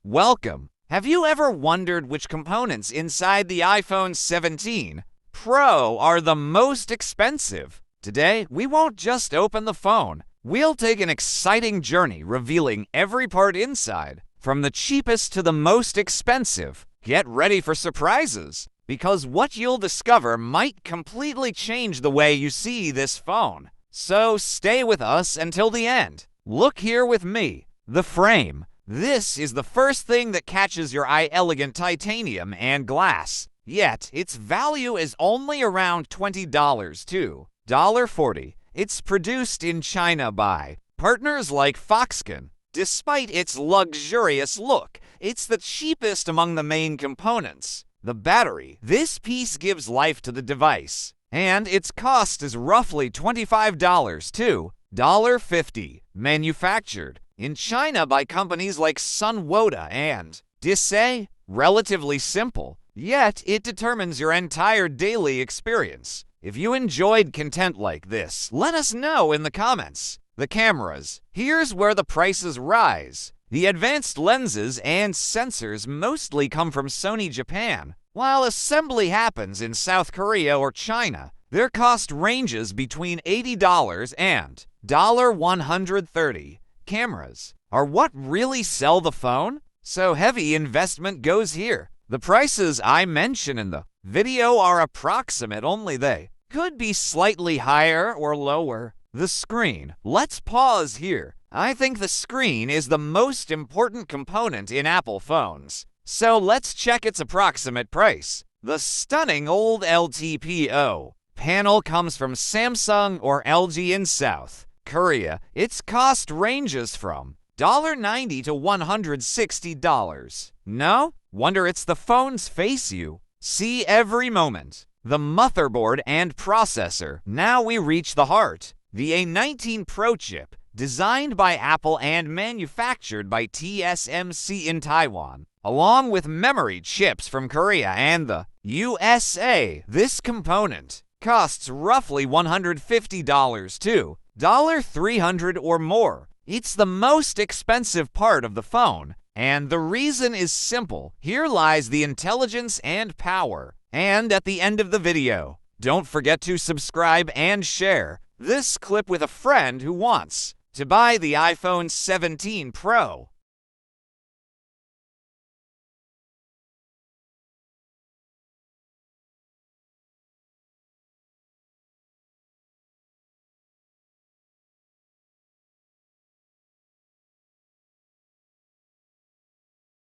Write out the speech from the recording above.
Welcome. Have you ever wondered which components inside the iPhone 17 Pro are the most expensive? Today, we won't just open the phone. We'll take an exciting journey revealing every part inside, from the cheapest to the most expensive. Get ready for surprises, because what you'll discover might completely change the way you see this phone. So stay with us until the end. Look here with me, the frame. This is the first thing that catches your eye: elegant titanium and glass. Yet, its value is only around $20 to $40. It's produced in China by partners like Foxconn. Despite its luxurious look, it's the cheapest among the main components. The battery. This piece gives life to the device, and its cost is roughly $25 to $50. Manufactured in China by companies like Sunwoda and Desay. Relatively simple, yet it determines your entire daily experience. If you enjoyed content like this, let us know in the comments. The cameras. Here's where the prices rise. The advanced lenses and sensors mostly come from Sony Japan, while assembly happens in South Korea or China. Their cost ranges between $80 and $130. Cameras are what really sell the phone, so heavy investment goes here. The prices I mention in the video are approximate only. They could be slightly higher or lower. The screen. Let's pause here. I think the screen is the most important component in Apple phones, so let's check its approximate price. The stunning old LTPO panel comes from Samsung or LG in South Korea. Its cost ranges from $90 to $160. No wonder it's the phone's face you see every moment. The motherboard and processor. Now we reach the heart. The A19 Pro chip, designed by Apple and manufactured by TSMC in Taiwan, along with memory chips from Korea and the USA. This component costs roughly $150 to $300 or more. It's the most expensive part of the phone, and the reason is simple. Here lies the intelligence and power. And at the end of the video, don't forget to subscribe and share this clip with a friend who wants to buy the iPhone 17 Pro.